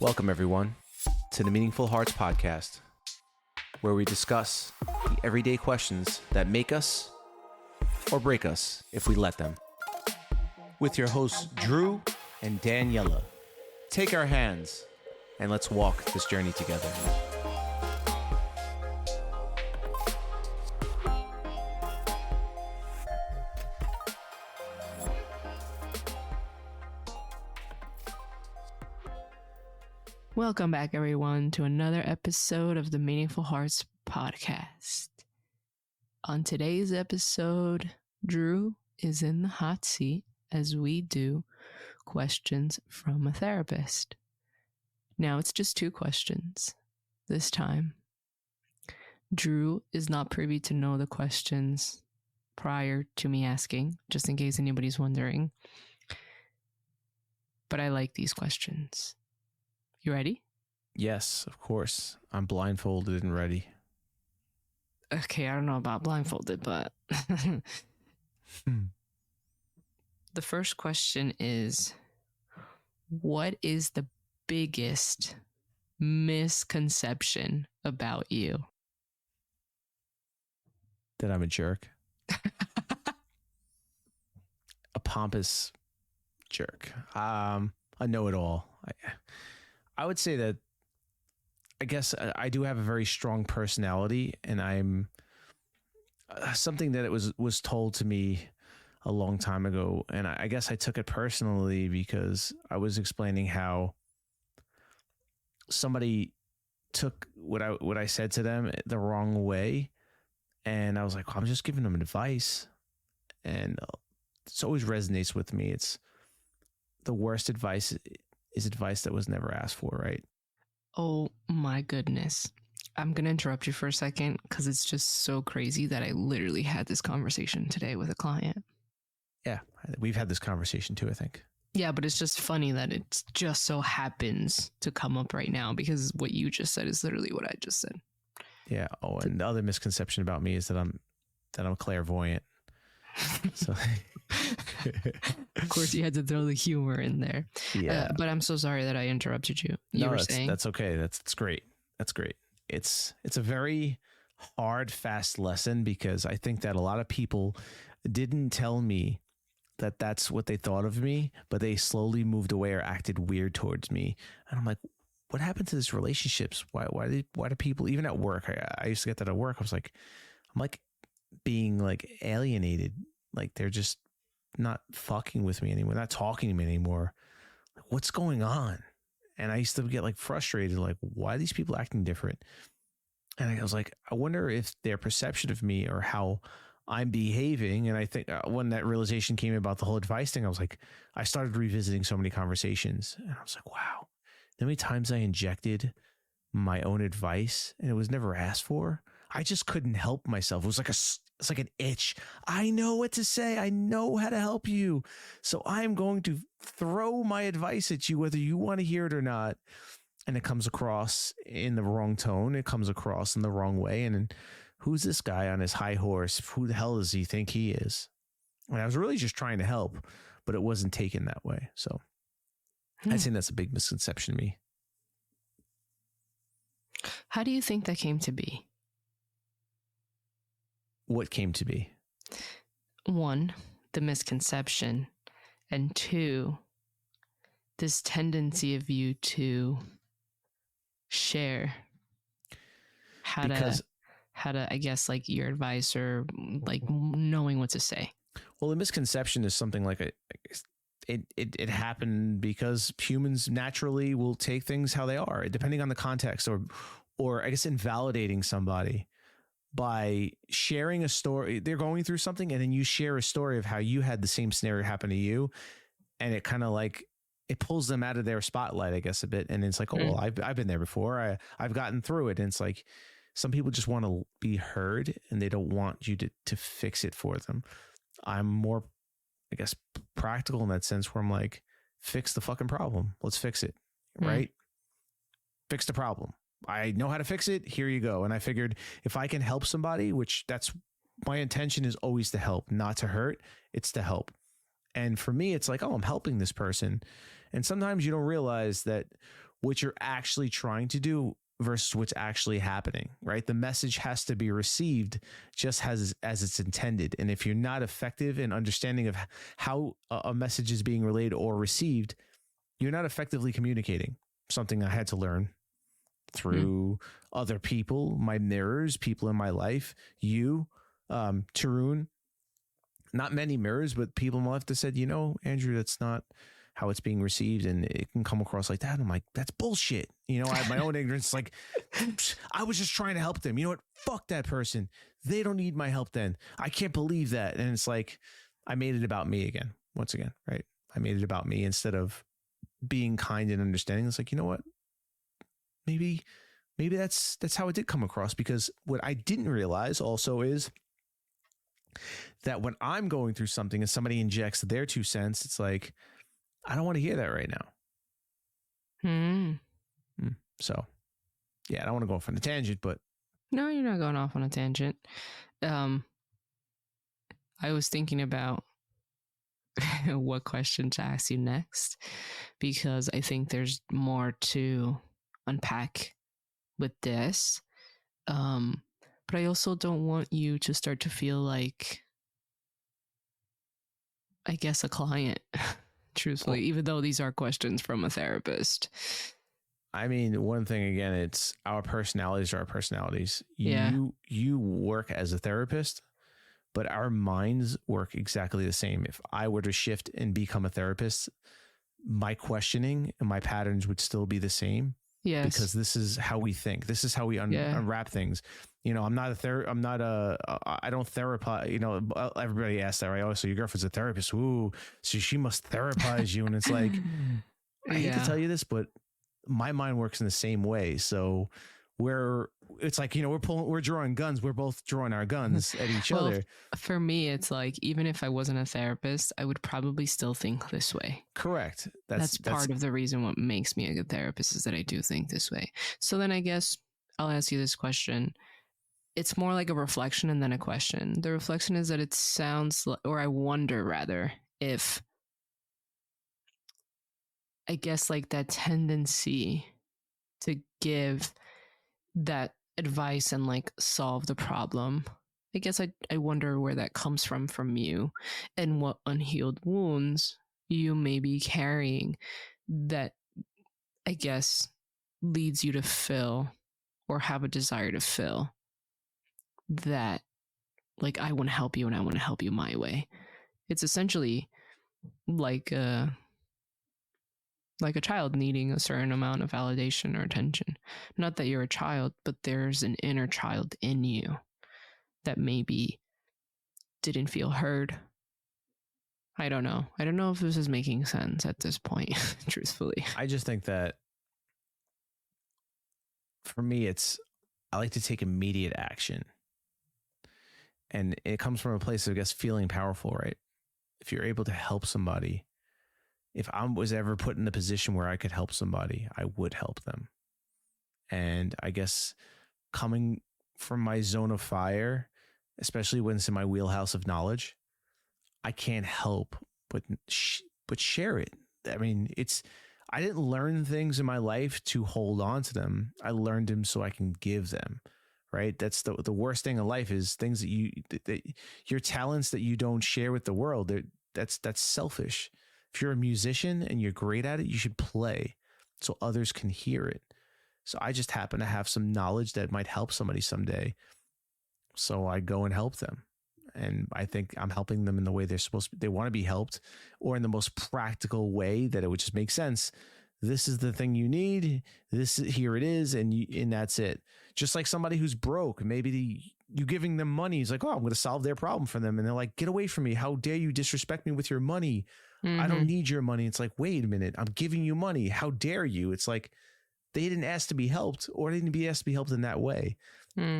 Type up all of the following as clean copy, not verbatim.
Welcome, everyone, to the Meaningful Hearts podcast, where we discuss the everyday questions that make us or break us if we let them. With your hosts, Drew and Daniella. Take our hands and let's walk this journey together. Welcome back, everyone, to another episode of the Meaningful Hearts podcast. On today's episode, Drew is in the hot seat as we do questions from a therapist. Now, it's just 2 questions this time. Drew is not privy to know the questions prior to me asking, just in case anybody's wondering. But I like these questions. You ready? Yes, of course. I'm blindfolded and ready. Okay, I don't know about blindfolded, but the first question is, what is the biggest misconception about you? That I'm a jerk. A pompous jerk. A know-it-all. I would say that I guess I do have a very strong personality, and I'm something that it was told to me a long time ago, and I guess I took it personally because I was explaining how somebody took what I said to them the wrong way, and I was like, well, I'm just giving them advice, and it always resonates with me. It's the worst advice is advice that was never asked for, right? Oh my goodness. I'm going to interrupt you for a second because it's just so crazy that I literally had this conversation today with a client. Yeah, we've had this conversation too, I think. Yeah, but it's just funny that it just so happens to come up right now because what you just said is literally what I just said. Yeah. Oh, and the other misconception about me is that I'm clairvoyant. So of course you had to throw the humor in there. Yeah. But I'm so sorry that I interrupted you. That's okay. That's great. That's great. It's a very hard, fast lesson because I think that a lot of people didn't tell me that that's what they thought of me, but they slowly moved away or acted weird towards me. And I'm like, what happened to this relationships? Why do people, even at work, I used to get that at work. I'm like being like alienated. Like they're just not fucking with me anymore. Not talking to me anymore. Like, what's going on? And I used to get like frustrated. Like, why are these people acting different? And I was like, I wonder if their perception of me or how I'm behaving. And I think when that realization came about the whole advice thing, I was like, I started revisiting so many conversations and I was like, wow, how many times I injected my own advice and it was never asked for. I just couldn't help myself. It's like an itch. I know what to say. I know how to help you. So I'm going to throw my advice at you, whether you want to hear it or not. And it comes across in the wrong tone. It comes across in the wrong way. And then, who's this guy on his high horse? Who the hell does he think he is? And I was really just trying to help, but it wasn't taken that way. So I think that's a big misconception of me. How do you think that came to be? What came to be? 1, the misconception, and 2, this tendency of you to share how to, I guess, like your advice or like knowing what to say. Well, the misconception is something like it happened because humans naturally will take things how they are, depending on the context, or I guess invalidating somebody by sharing a story. They're going through something and then you share a story of how you had the same scenario happen to you. And it kind of like, it pulls them out of their spotlight, I guess, a bit. And it's like, oh, well, I've been there before. I've gotten through it. And it's like, some people just want to be heard and they don't want you to fix it for them. I'm more, I guess, practical in that sense where I'm like, fix the fucking problem. Let's fix it. Right? Fix the problem. I know how to fix it. Here you go. And I figured if I can help somebody, which that's my intention is always to help, not to hurt. It's to help. And for me, it's like, oh, I'm helping this person. And sometimes you don't realize that what you're actually trying to do versus what's actually happening, right? The message has to be received just as it's intended. And if you're not effective in understanding of how a message is being relayed or received, you're not effectively communicating. Something I had to learn through other people, my mirrors, people in my life, you, Tarun, not many mirrors, but people in my life that said, you know, Andrew, that's not how it's being received, and it can come across like that. And I'm like, that's bullshit. You know, I have my own ignorance. Like, I was just trying to help them. You know what? Fuck that person. They don't need my help then. I can't believe that. And it's like, I made it about me again, once again, right? I made it about me instead of being kind and understanding. It's like, you know what? Maybe that's how it did come across, because what I didn't realize also is that when I'm going through something and somebody injects their 2 cents, it's like, I don't want to hear that right now. So, yeah, I don't want to go off on a tangent, but No, you're not going off on a tangent. I was thinking about what question to ask you next, because I think there's more to unpack with this. But I also don't want you to start to feel like, I guess, a client, truthfully, even though these are questions from a therapist. I mean, one thing, again, it's our personalities are our personalities. Yeah. You work as a therapist, but our minds work exactly the same. If I were to shift and become a therapist, my questioning and my patterns would still be the same. Yes. Because this is how we think. This is how we unwrap things. You know, I don't therapize, you know, everybody asks that, right? Oh, so your girlfriend's a therapist. Ooh, so she must therapize you. And it's like, I hate to tell you this, but my mind works in the same way. So it's like, you know, we're drawing guns. We're both drawing our guns at each other. For me, it's like, even if I wasn't a therapist, I would probably still think this way. Correct. That's part of the reason what makes me a good therapist, is that I do think this way. So then I guess I'll ask you this question. It's more like a reflection and then a question. The reflection is that it sounds like, or I wonder rather, if, I guess, like that tendency to give that advice and like solve the problem, I guess I wonder where that comes from you, and what unhealed wounds you may be carrying that, I guess, leads you to fill or have a desire to fill that, like, I want to help you and I want to help you my way. It's essentially like a child needing a certain amount of validation or attention. Not that you're a child, but there's an inner child in you that maybe didn't feel heard. I don't know. I don't know if this is making sense at this point, truthfully. I just think that for me, I like to take immediate action. And it comes from a place of, I guess, feeling powerful, right? If you're able to help somebody, if I was ever put in the position where I could help somebody, I would help them. And I guess coming from my zone of fire, especially when it's in my wheelhouse of knowledge, I can't help but share it. I mean, I didn't learn things in my life to hold on to them. I learned them so I can give them. Right. That's the worst thing in life, is things that your talents that you don't share with the world. That's selfish. If you're a musician and you're great at it, you should play so others can hear it. So I just happen to have some knowledge that might help somebody someday. So I go and help them. And I think I'm helping them in the way they want to be helped, or in the most practical way that it would just make sense. This is the thing you need. Here it is. And that's it. Just like somebody who's broke, maybe you giving them money is like, oh, I'm going to solve their problem for them. And they're like, get away from me. How dare you disrespect me with your money? I don't need your money. It's like, wait a minute, I'm giving you money. How dare you? It's like, they didn't ask to be helped, or they didn't be asked to be helped in that way.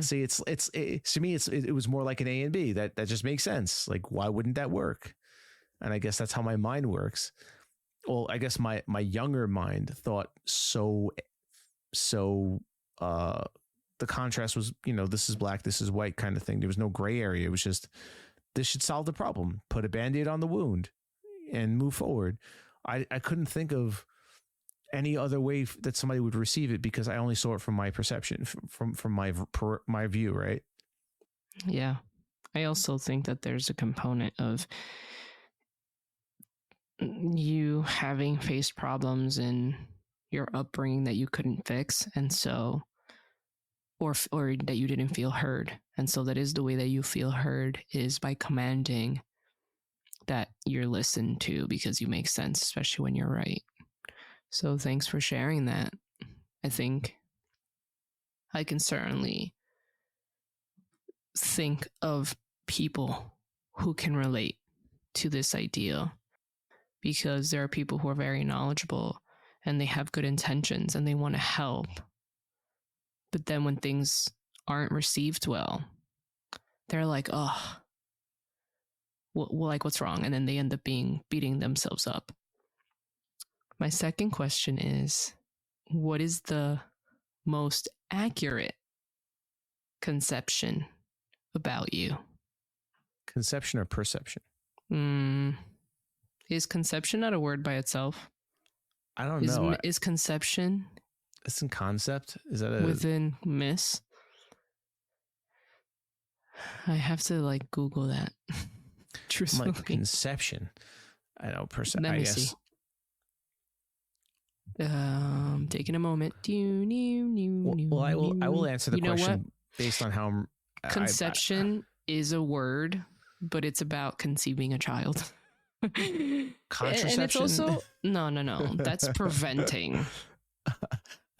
See, to me, it was more like an A and B. That just makes sense. Like, why wouldn't that work? And I guess that's how my mind works. Well, I guess my younger mind thought so the contrast was, you know, this is black, this is white kind of thing. There was no gray area. It was just, this should solve the problem. Put a Band-Aid on the wound and move forward. I couldn't think of any other way that somebody would receive it, because I only saw it from my perception, from my view, right? Yeah. I also think that there's a component of you having faced problems in your upbringing that you couldn't fix, and so or that you didn't feel heard, and so that is the way that you feel heard, is by commanding that you're listened to because you make sense, especially when you're right. So thanks for sharing that. I think I can certainly think of people who can relate to this idea, because there are people who are very knowledgeable and they have good intentions and they want to help. But then when things aren't received well, they're like, oh, like, what's wrong? And then they end up beating themselves up. My second question is, what is the most accurate conception about you? Conception or perception? Is conception not a word by itself? I don't know. Is conception? It's in concept. Is that within miss? I have to like Google that. Truthfully. Like conception. I know perception. Let me see. Taking a moment. Well, I will answer the question based on how conception is a word, but it's about conceiving a child. Contraception. And it's also no. That's preventing.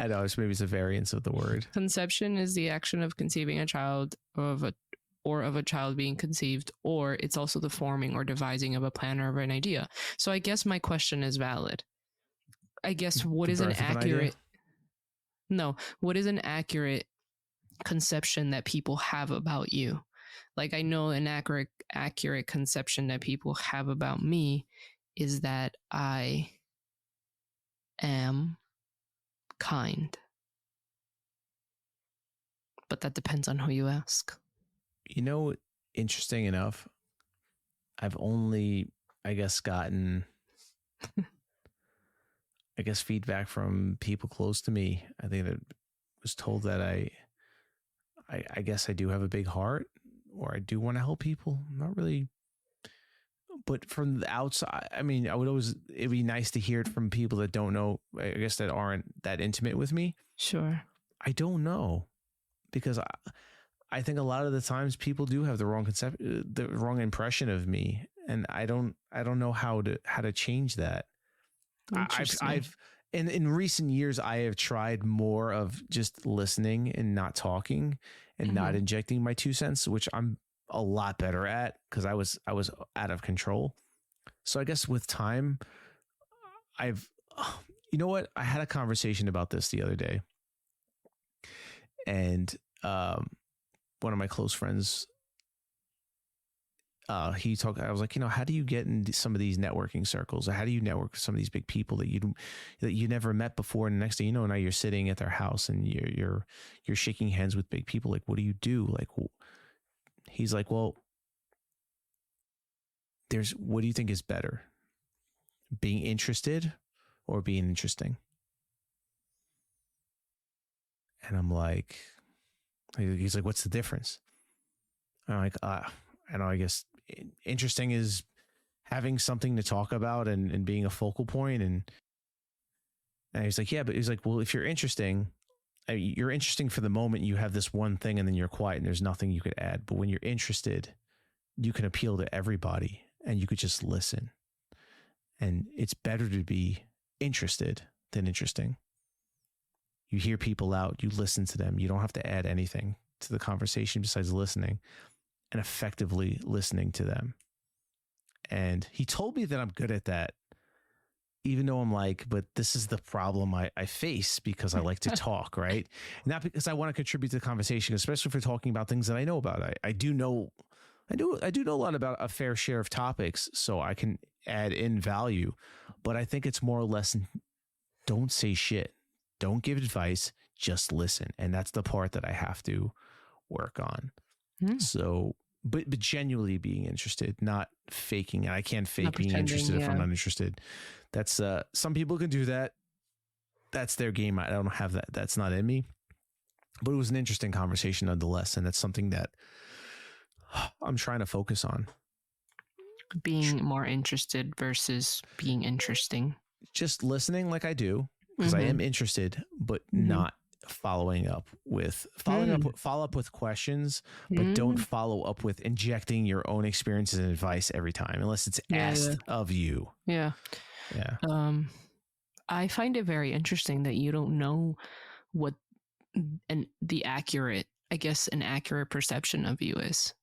I know. Maybe it's a variance of the word. Conception is the action of conceiving a child of a child being conceived, or it's also the forming or devising of a plan or of an idea. So I guess my question is valid. I guess what is an accurate conception that people have about you? Like, I know an accurate conception that people have about me is that I am kind. But that depends on who you ask. You know, interesting enough, I've only, I guess, gotten feedback from people close to me. I think that was told that I guess I do have a big heart, or I do want to help people. I'm not really, but from the outside, I mean, it'd be nice to hear it from people that don't know, I guess, that aren't that intimate with me. Sure. I don't know, because I think a lot of the times people do have the wrong impression of me, and I don't know how to change that. I've in recent years, I have tried more of just listening and not talking and not injecting my 2 cents, which I'm a lot better at, because I was out of control. So I guess with time, you know what? I had a conversation about this the other day, and one of my close friends, I was like, how do you get into some of these networking circles? Or how do you network with some of these big people that you never met before? And the next thing you know, now you're sitting at their house and you're shaking hands with big people. Like, what do you do? Like, he's like, well, what do you think is better? Being interested or being interesting? And I'm like, he's like, what's the difference? And I'm like, I know, I guess interesting is having something to talk about and being a focal point. And he's like, yeah, but he's like, well, if you're interesting, you're interesting for the moment. You have this one thing and then you're quiet and there's nothing you could add. But when you're interested, you can appeal to everybody and you could just listen. And it's better to be interested than interesting. You hear people out, you listen to them. You don't have to add anything to the conversation besides listening and effectively listening to them. And he told me that I'm good at that, even though I'm like, but this is the problem I face because I like to talk, right? Not because I want to contribute to the conversation, especially for talking about things that I know about. I do know a lot about a fair share of topics, so I can add in value, but I think it's more or less, don't say shit. Don't give advice, just listen. And that's the part that I have to work on. So, but genuinely being interested, not faking it. I can't fake being interested if I'm not interested. That's some people can do that. that's their game. I don't have that. That's not in me. But it was an interesting conversation nonetheless, and it's something that I'm trying to focus on. Being more interested versus being interesting. Just listening like I do, because I am interested, but not following up with follow up with questions, but don't follow up with injecting your own experiences and advice every time, unless it's asked of you. Yeah. I find it very interesting that you don't know what an accurate perception of you is.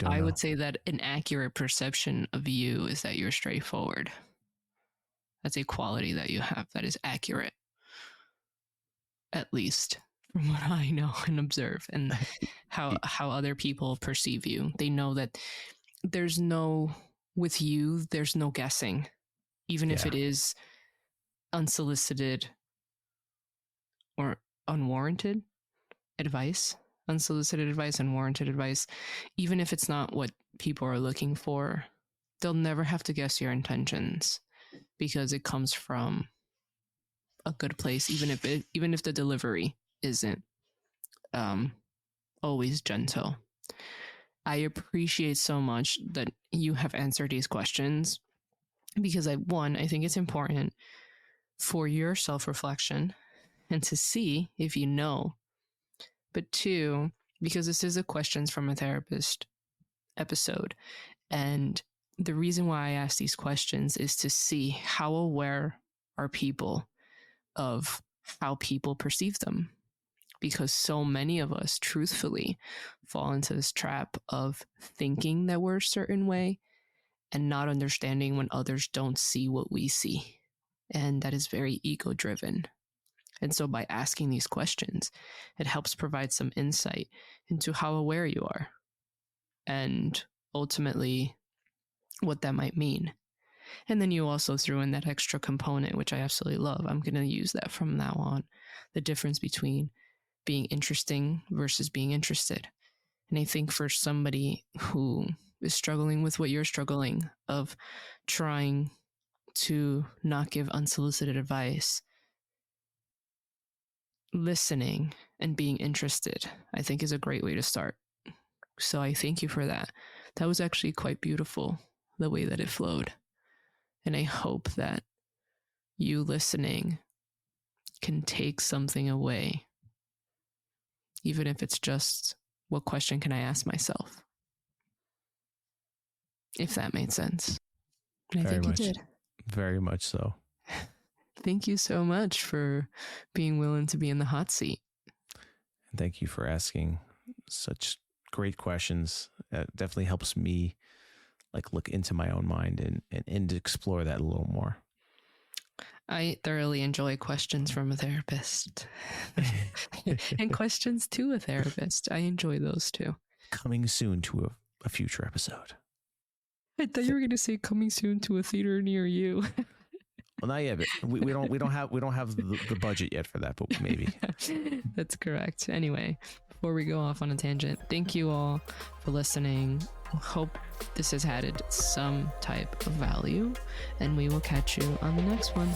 I would say that an accurate perception of you is that you're straightforward. That's a quality that you have that is accurate, at least from what I know and observe, and how other people perceive you. They know that there's no guessing, even if it is unsolicited or unwarranted advice. Unsolicited advice, unwarranted advice, even if it's not what people are looking for, they'll never have to guess your intentions because it comes from a good place, even if the delivery isn't always gentle. I appreciate so much that you have answered these questions because I think it's important for your self-reflection and to see if you know. But 2, because this is a questions from a therapist episode, and the reason why I ask these questions is to see how aware are people of how people perceive them. Because so many of us, truthfully, fall into this trap of thinking that we're a certain way and not understanding when others don't see what we see. And that is very ego-driven. And so by asking these questions, it helps provide some insight into how aware you are and ultimately what that might mean. And then you also threw in that extra component, which I absolutely love. I'm going to use that from now on. The difference between being interesting versus being interested. And I think for somebody who is struggling with what you're struggling of trying to not give unsolicited advice, listening and being interested, I think is a great way to start. So I thank you for that. That was actually quite beautiful, the way that it flowed. And I hope that you listening can take something away, even if it's just, what question can I ask myself? If that made sense. And I think it did. Very much so. Thank you so much for being willing to be in the hot seat. And thank you for asking such great questions. It definitely helps me look into my own mind and explore that a little more. I thoroughly enjoy questions from a therapist and questions to a therapist. I enjoy those too. Coming soon to a future episode. I thought you were going to say coming soon to a theater near you. Well, not yet, but we don't have the budget yet for that, but maybe. That's correct. Anyway, before we go off on a tangent, thank you all for listening. Hope this has added some type of value, and we will catch you on the next one.